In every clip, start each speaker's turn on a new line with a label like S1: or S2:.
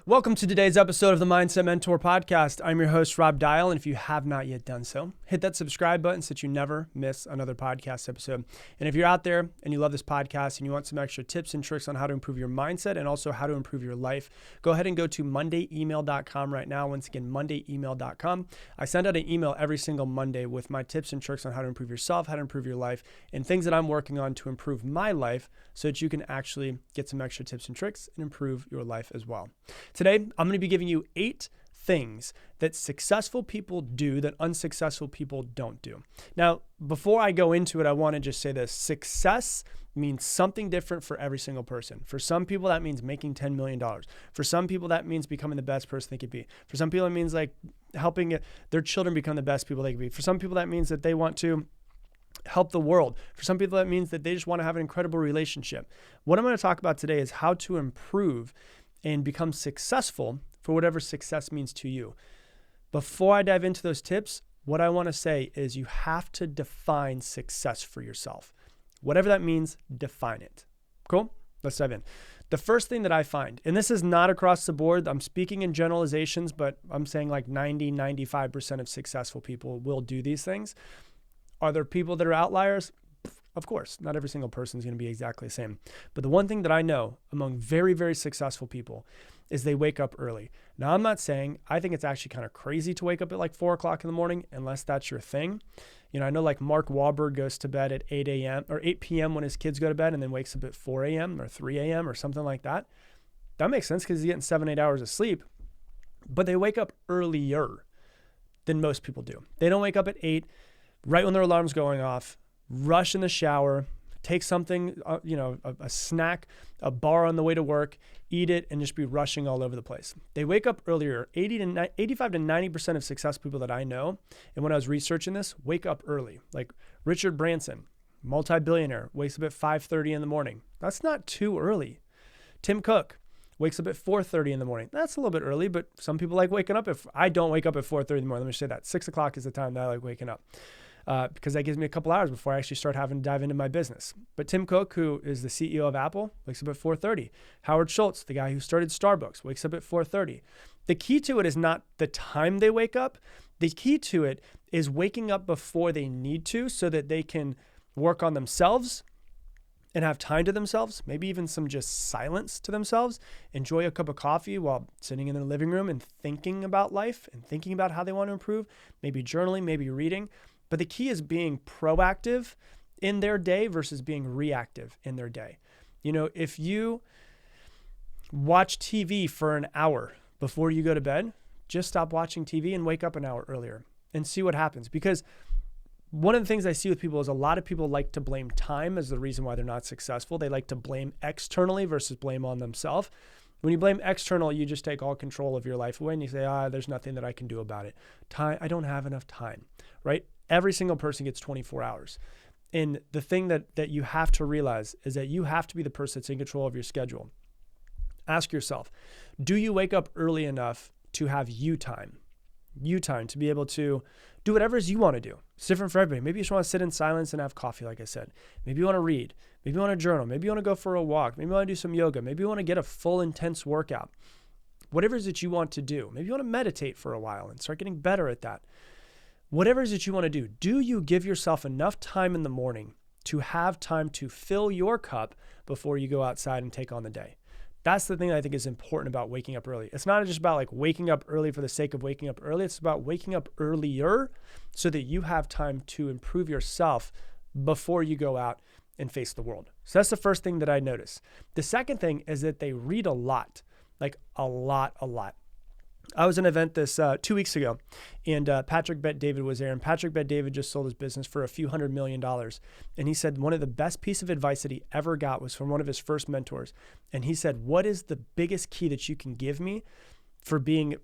S1: Welcome to today's episode of the Mindset Mentor Podcast. I'm your host, Rob Dial, and if you have not yet done so, hit that subscribe button so that you never miss another podcast episode. And if you're out there and you love this podcast and you want some extra tips and tricks on how to improve your mindset and also how to improve your life, go ahead and go to mondayemail.com right now. Once again, mondayemail.com. I send out an email every single Monday with my tips and tricks on how to improve yourself, how to improve your life, and things that I'm working on to improve my life so that you can actually get some extra tips and tricks and improve your life as well. Today, I'm going to be giving you 8 things that successful people do that unsuccessful people don't do. Now, before I go into it, I want to just say this. Success means something different for every single person. For some people, that means making $10 million. For some people, that means becoming the best person they could be. For some people, it means like helping their children become the best people they could be. For some people, that means that they want to help the world. For some people, that means that they just want to have an incredible relationship. What I'm going to talk about today is how to improve and become successful for whatever success means to you. Before I dive into those tips, what I want to say is you have to define success for yourself. Whatever that means, define it. Cool? Let's dive in. The first thing that I find, and this is not across the board, I'm speaking in generalizations, but I'm saying like 95% of successful people will do these things. Are there people that are outliers? Of course, not every single person is going to be exactly the same. But the one thing that I know among very, very successful people is they wake up early. Now, I'm not saying, I think it's actually kind of crazy to wake up at like 4 o'clock in the morning, unless that's your thing. You know, I know like Mark Wahlberg goes to bed at 8 a.m. or 8 p.m. when his kids go to bed and then wakes up at 4 a.m. or 3 a.m. or something like that. That makes sense because he's getting 7-8 hours of sleep. But they wake up earlier than most people do. They don't wake up at 8, right when their alarm's going off, rush in the shower, take something, a snack, a bar on the way to work, eat it, and just be rushing all over the place. They wake up earlier. 85 to 90% of successful people that I know, and when I was researching this, wake up early. Like Richard Branson, multi-billionaire, wakes up at 5:30 in the morning. That's not too early. Tim Cook wakes up at 4:30 in the morning. That's a little bit early, but some people like waking up. I don't wake up at 4:30 in the morning. Let me say that. 6 o'clock is the time that I like waking up. Because that gives me a couple hours before I actually start having to dive into my business. But Tim Cook, who is the CEO of Apple, wakes up at 4:30. Howard Schultz, the guy who started Starbucks, wakes up at 4:30. The key to it is not the time they wake up. The key to it is waking up before they need to so that they can work on themselves and have time to themselves, maybe even some just silence to themselves, enjoy a cup of coffee while sitting in their living room and thinking about life and thinking about how they want to improve, maybe journaling, maybe reading. But the key is being proactive in their day versus being reactive in their day. You know, if you watch TV for an hour before you go to bed, just stop watching TV and wake up an hour earlier and see what happens. Because one of the things I see with people is a lot of people like to blame time as the reason why they're not successful. They like to blame externally versus blame on themselves. When you blame external, you just take all control of your life away and you say, there's nothing that I can do about it. Time, I don't have enough time, right? Every single person gets 24 hours. And the thing that you have to realize is that you have to be the person that's in control of your schedule. Ask yourself, do you wake up early enough to have you time? You time to be able to do whatever it is you want to do. It's different for everybody. Maybe you just want to sit in silence and have coffee, like I said. Maybe you want to read. Maybe you want to journal. Maybe you want to go for a walk. Maybe you want to do some yoga. Maybe you want to get a full, intense workout. Whatever it is that you want to do. Maybe you want to meditate for a while and start getting better at that. Whatever it is that you want to do you give yourself enough time in the morning to have time to fill your cup before you go outside and take on the day? That's the thing that I think is important about waking up early. It's not just about like waking up early for the sake of waking up early. It's about waking up earlier so that you have time to improve yourself before you go out and face the world. So that's the first thing that I notice. The second thing is that they read a lot, like a lot. I was at an event this 2 weeks ago, and Patrick Bet-David was there, and Patrick Bet-David just sold his business for a few $100 million. And he said one of the best pieces of advice that he ever got was from one of his first mentors. And he said, what is the biggest key that you can give me for being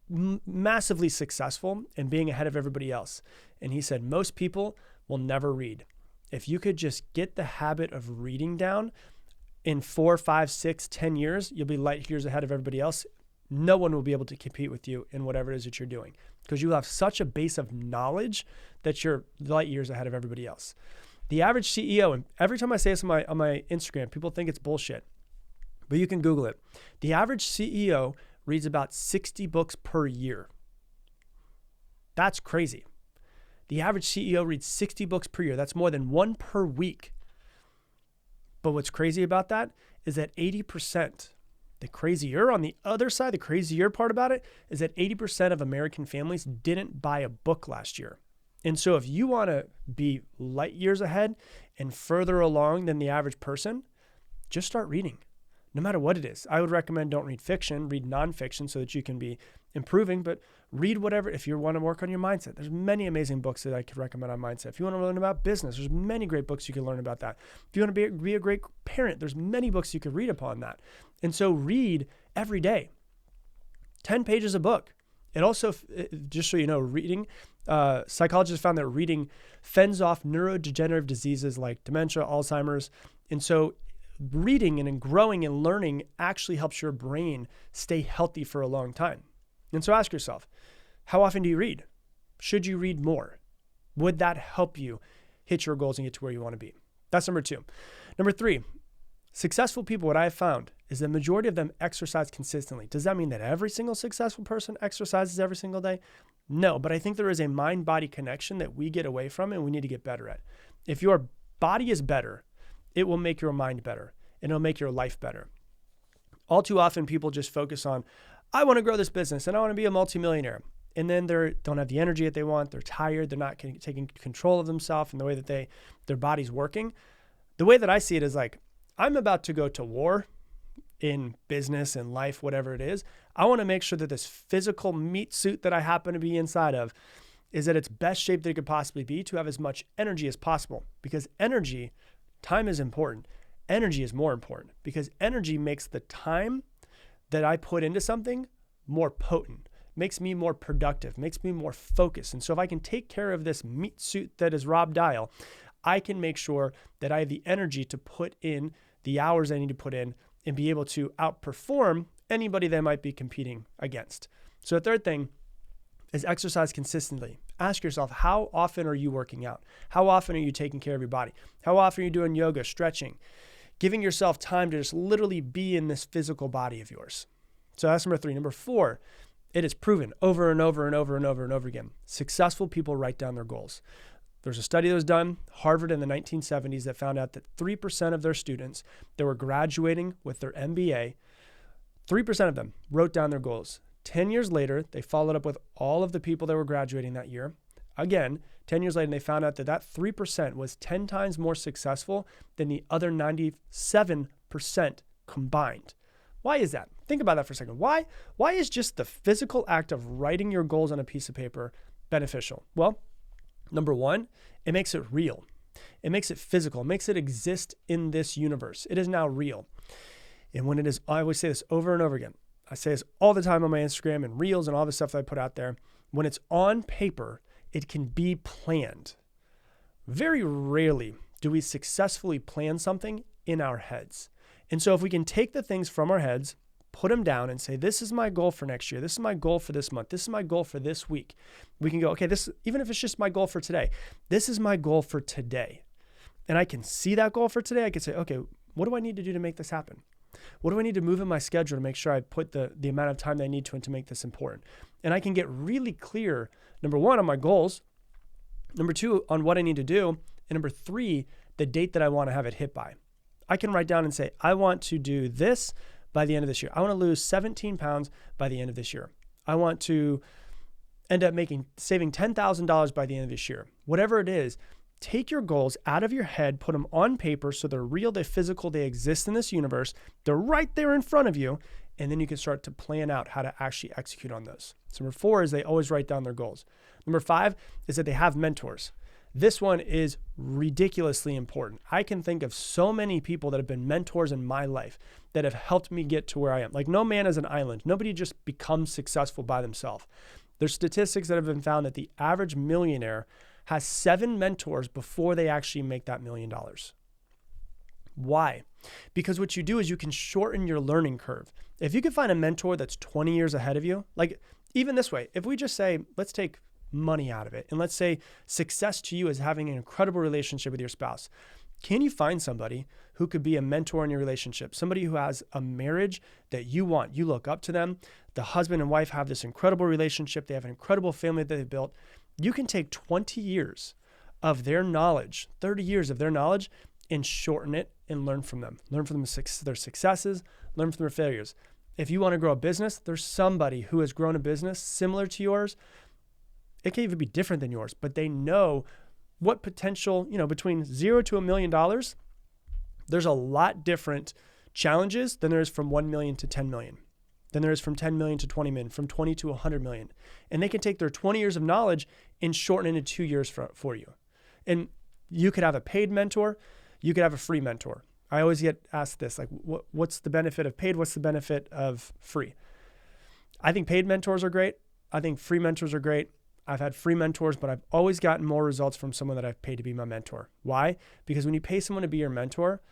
S1: massively successful and being ahead of everybody else? And he said, most people will never read. If you could just get the habit of reading down, in 4, 5, 6, 10 years, you'll be light years ahead of everybody else. No one will be able to compete with you in whatever it is that you're doing because you have such a base of knowledge that you're light years ahead of everybody else. The average CEO, and every time I say this on my Instagram, people think it's bullshit, but you can Google it. The average CEO reads about 60 books per year. That's crazy. The average CEO reads 60 books per year. That's more than one per week. But what's crazy about that is that 80%, the crazier on the other side, the crazier part about it is that 80% of American families didn't buy a book last year. And so if you want to be light years ahead and further along than the average person, just start reading, no matter what it is. I would recommend don't read fiction, read nonfiction so that you can be improving, but read whatever. If you want to work on your mindset, there's many amazing books that I could recommend on mindset. If you want to learn about business, there's many great books you can learn about that. If you want to be a great parent, there's many books you could read upon that. And so read every day, 10 pages a book. It also, just so you know, reading, psychologists found that reading fends off neurodegenerative diseases like dementia, Alzheimer's. And so reading and growing and learning actually helps your brain stay healthy for a long time. And so ask yourself, how often do you read? Should you read more? Would that help you hit your goals and get to where you want to be? That's number 2. Number 3, successful people, what I've found is the majority of them exercise consistently. Does that mean that every single successful person exercises every single day? No, but I think there is a mind-body connection that we get away from and we need to get better at. If your body is better, it will make your mind better and it'll make your life better. All too often, people just focus on, I want to grow this business and I want to be a multimillionaire. And then they don't have the energy that they want. They're tired. They're not taking control of themselves and the way that their body's working. The way that I see it is like, I'm about to go to war in business and life, whatever it is. I want to make sure that this physical meat suit that I happen to be inside of is at its best shape that it could possibly be to have as much energy as possible. Because energy, time is important. Energy is more important because energy makes the time that I put into something more potent, makes me more productive, makes me more focused. And so if I can take care of this meat suit that is Rob Dial, I can make sure that I have the energy to put in the hours I need to put in and be able to outperform anybody that I might be competing against. So the third thing is exercise consistently. Ask yourself, how often are you working out? How often are you taking care of your body? How often are you doing yoga, stretching? Giving yourself time to just literally be in this physical body of yours. So that's number 3. Number 4, it is proven over and over and over and over and over again. Successful people write down their goals. There's a study that was done, Harvard in the 1970s, that found out that 3% of their students that were graduating with their MBA, 3% of them wrote down their goals. 10 years later, they followed up with all of the people that were graduating that year. Again, 10 years later, and they found out that that 3% was 10 times more successful than the other 97% combined. Why is that? Think about that for a second. Why is just the physical act of writing your goals on a piece of paper beneficial? Well, number 1, it makes it real. It makes it physical. It makes it exist in this universe. It is now real. And when it is, I always say this over and over again. I say this all the time on my Instagram and reels and all the stuff that I put out there. When it's on paper, it can be planned. Very rarely do we successfully plan something in our heads. And so if we can take the things from our heads, put them down and say, this is my goal for next year. This is my goal for this month. This is my goal for this week. We can go, okay, this, even if it's just my goal for today, this is my goal for today. And I can see that goal for today. I can say, okay, what do I need to do to make this happen? What do I need to move in my schedule to make sure I put the amount of time that I need to make this important? And I can get really clear, number 1, on my goals, number 2, on what I need to do, and number 3, the date that I want to have it hit by. I can write down and say, I want to do this by the end of this year. I want to lose 17 pounds by the end of this year. I want to end up saving $10,000 by the end of this year. Whatever it is, take your goals out of your head, put them on paper so they're real, they're physical, they exist in this universe. They're right there in front of you. And then you can start to plan out how to actually execute on those. So number 4 is they always write down their goals. Number 5 is that they have mentors. This one is ridiculously important. I can think of so many people that have been mentors in my life that have helped me get to where I am. Like, no man is an island. Nobody just becomes successful by themselves. There's statistics that have been found that the average millionaire has 7 mentors before they actually make that $1 million. Why? Because what you do is you can shorten your learning curve. If you can find a mentor that's 20 years ahead of you, like even this way, if we just say, let's take money out of it, and let's say success to you is having an incredible relationship with your spouse. Can you find somebody who could be a mentor in your relationship, somebody who has a marriage that you want. You look up to them. The husband and wife have this incredible relationship. They have an incredible family that they've built. You can take 20 years of their knowledge, 30 years of their knowledge, and shorten it and learn from them. Learn from their successes, learn from their failures. If you want to grow a business, there's somebody who has grown a business similar to yours. It can even be different than yours, but they know what potential, between $0 to $1 million, there's a lot different challenges than there is from 1 million to 10 million. Than there is from 10 million to 20 million, from 20 to 100 million. And they can take their 20 years of knowledge and shorten it into 2 years for you. And you could have a paid mentor. You could have a free mentor. I always get asked this, like, what's the benefit of paid? What's the benefit of free? I think paid mentors are great. I think free mentors are great. I've had free mentors, but I've always gotten more results from someone that I've paid to be my mentor. Why? Because when you pay someone to be your mentor,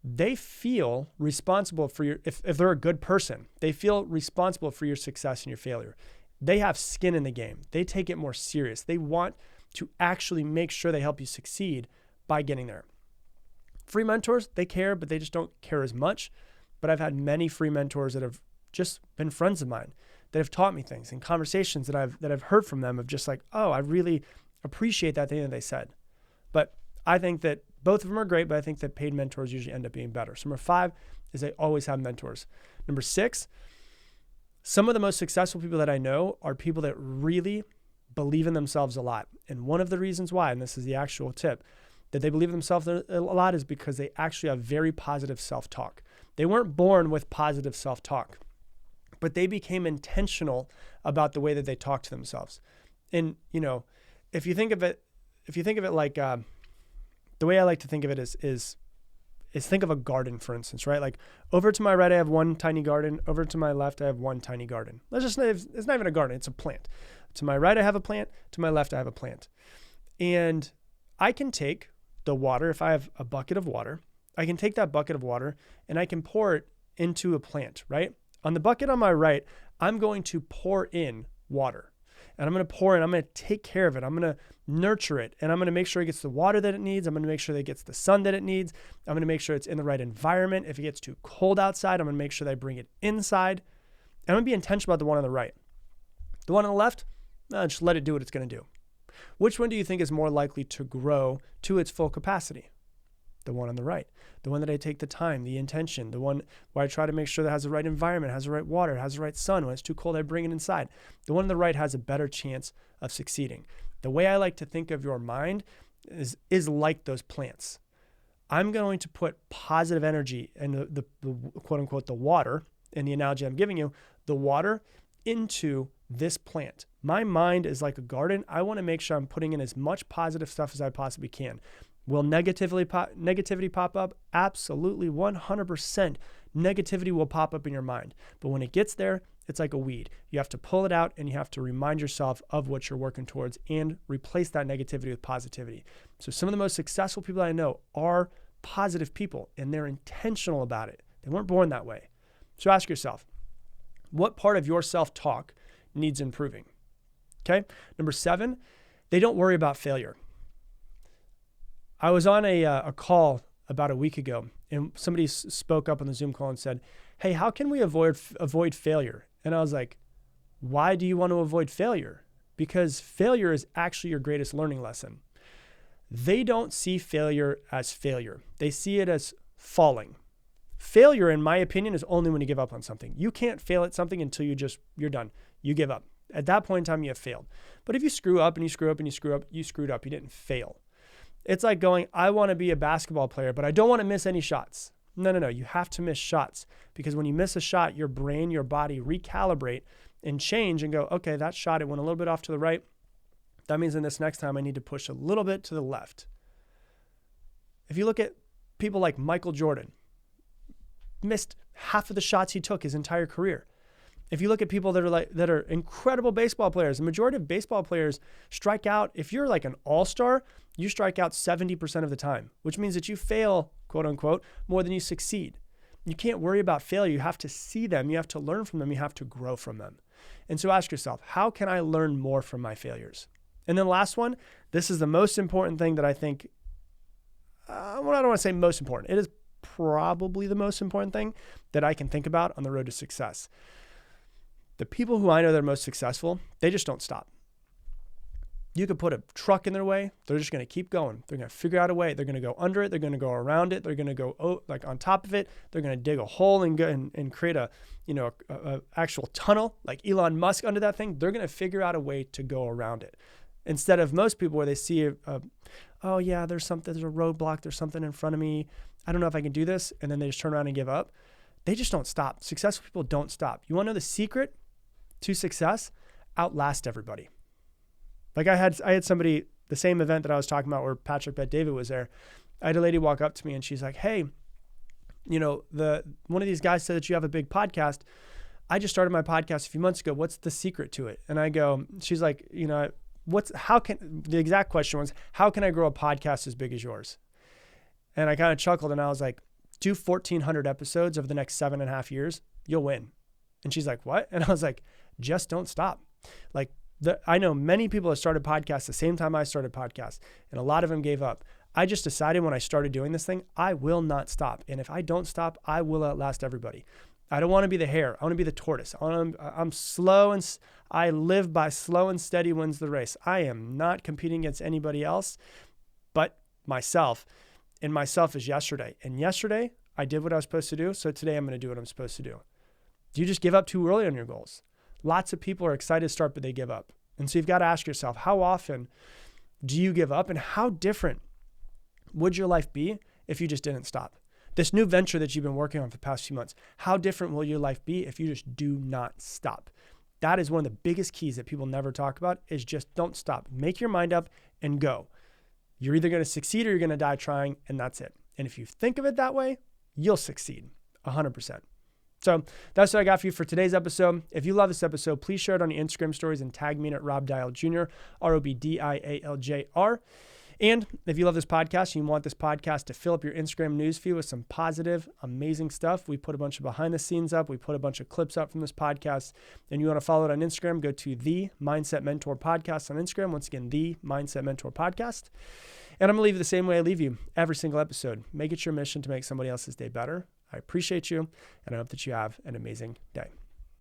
S1: they feel responsible for if they're a good person, they feel responsible for your success and your failure. They have skin in the game. They take it more serious. They want to actually make sure they help you succeed by getting there. Free mentors, they care, but they just don't care as much. But I've had many free mentors that have just been friends of mine that have taught me things, and conversations that I've heard from them of just like, oh, I really appreciate that thing that they said. But I think that both of them are great, but I think that paid mentors usually end up being better. So number 5 is they always have mentors. Number 6, some of the most successful people that I know are people that really believe in themselves a lot. And one of the reasons why, and this is the actual tip, that they believe in themselves a lot is because they actually have very positive self-talk. They weren't born with positive self-talk, but they became intentional about the way that they talk to themselves. And, if you think of it like, the way I like to think of it is think of a garden, for instance, right? Like over to my right, I have one tiny garden. Over to my left, I have one tiny garden. It's not even a garden. It's a plant. To my right, I have a plant. To my left, I have a plant. And I can take the water. If I have a bucket of water, I can take that bucket of water and I can pour it into a plant, right? On the bucket on my right, I'm going to pour in water. And I'm going to pour in, I'm going to take care of it. I'm going to nurture it. And I'm going to make sure it gets the water that it needs. I'm going to make sure that it gets the sun that it needs. I'm going to make sure it's in the right environment. If it gets too cold outside, I'm going to make sure that I bring it inside. And I'm going to be intentional about the one on the right. The one on the left, just let it do what it's going to do. Which one do you think is more likely to grow to its full capacity? The one on the right. The one that I take the time, the intention, the one where I try to make sure that it has the right environment, has the right water, has the right sun. When it's too cold, I bring it inside. The one on the right has a better chance of succeeding. The way I like to think of your mind is like those plants. I'm going to put positive energy and the quote unquote, the water, in the analogy I'm giving you, the water into this plant. My mind is like a garden. I want to make sure I'm putting in as much positive stuff as I possibly can. Will negativity pop up? Absolutely, 100%. Negativity will pop up in your mind. But when it gets there, it's like a weed. You have to pull it out and you have to remind yourself of what you're working towards and replace that negativity with positivity. So some of the most successful people I know are positive people and they're intentional about it. They weren't born that way. So ask yourself, what part of your self-talk needs improving? Okay. Number 7, they don't worry about failure. I was on a call about a week ago and somebody spoke up on the Zoom call and said, hey, how can we avoid failure? And I was like, why do you want to avoid failure? Because failure is actually your greatest learning lesson. They don't see failure as failure. They see it as falling. Failure, in my opinion, is only when you give up on something. You can't fail at something until you're done. You give up. At that point in time, you have failed. But if you screw up and you screw up and you screw up, you screwed up. You didn't fail. It's like going, I want to be a basketball player, but I don't want to miss any shots. No. You have to miss shots because when you miss a shot, your brain, your body recalibrate and change and go, okay, that shot, it went a little bit off to the right. That means in this next time, I need to push a little bit to the left. If you look at people like Michael Jordan, missed half of the shots he took his entire career. If you look at people that are incredible baseball players, the majority of baseball players strike out. If you're like an all-star, you strike out 70% of the time, which means that you fail, quote unquote, more than you succeed. You can't worry about failure. You have to see them. You have to learn from them. You have to grow from them. And so ask yourself, how can I learn more from my failures? And then last one, this is the most important thing that I think, I don't want to say most important. It is probably the most important thing that I can think about on the road to success. The people who I know that are most successful, they just don't stop. You could put a truck in their way. They're just going to keep going. They're going to figure out a way. They're going to go under it. They're going to go around it. They're going to go like on top of it. They're going to dig a hole and go and create a actual tunnel like Elon Musk under that thing. They're going to figure out a way to go around it. Instead of most people where they see, oh yeah, there's a roadblock. There's something in front of me. I don't know if I can do this. And then they just turn around and give up. They just don't stop. Successful people don't stop. You want to know the secret to success? Outlast everybody. Like I had somebody, the same event that I was talking about where Patrick Bet-David was there. I had a lady walk up to me and she's like, hey, one of these guys said that you have a big podcast. I just started my podcast a few months ago. What's the secret to it? And I go, she's like, the exact question was, how can I grow a podcast as big as yours? And I kind of chuckled and I was like, do 1,400 episodes over the next 7.5 years, you'll win. And she's like, what? And I was like, just don't stop. Like, I know many people have started podcasts the same time I started podcasts, and a lot of them gave up. I just decided when I started doing this thing, I will not stop. And if I don't stop, I will outlast everybody. I don't want to be the hare. I want to be the tortoise. I'm slow, and I live by slow and steady wins the race. I am not competing against anybody else but myself. And myself is yesterday. And yesterday, I did what I was supposed to do. So today I'm going to do what I'm supposed to do. Do you just give up too early on your goals? Lots of people are excited to start, but they give up. And so you've got to ask yourself, how often do you give up? And how different would your life be if you just didn't stop? This new venture that you've been working on for the past few months, how different will your life be if you just do not stop? That is one of the biggest keys that people never talk about, is just don't stop. Make your mind up and go. You're either going to succeed or you're going to die trying, and that's it. And if you think of it that way, you'll succeed 100%. So that's what I got for you for today's episode. If you love this episode, please share it on your Instagram stories and tag me at Rob Dial Jr., ROBDIALJR. And if you love this podcast and you want this podcast to fill up your Instagram newsfeed with some positive, amazing stuff, we put a bunch of behind the scenes up. We put a bunch of clips up from this podcast. And you want to follow it on Instagram, go to The Mindset Mentor Podcast on Instagram. Once again, The Mindset Mentor Podcast. And I'm going to leave you the same way I leave you every single episode. Make it your mission to make somebody else's day better. I appreciate you, and I hope that you have an amazing day.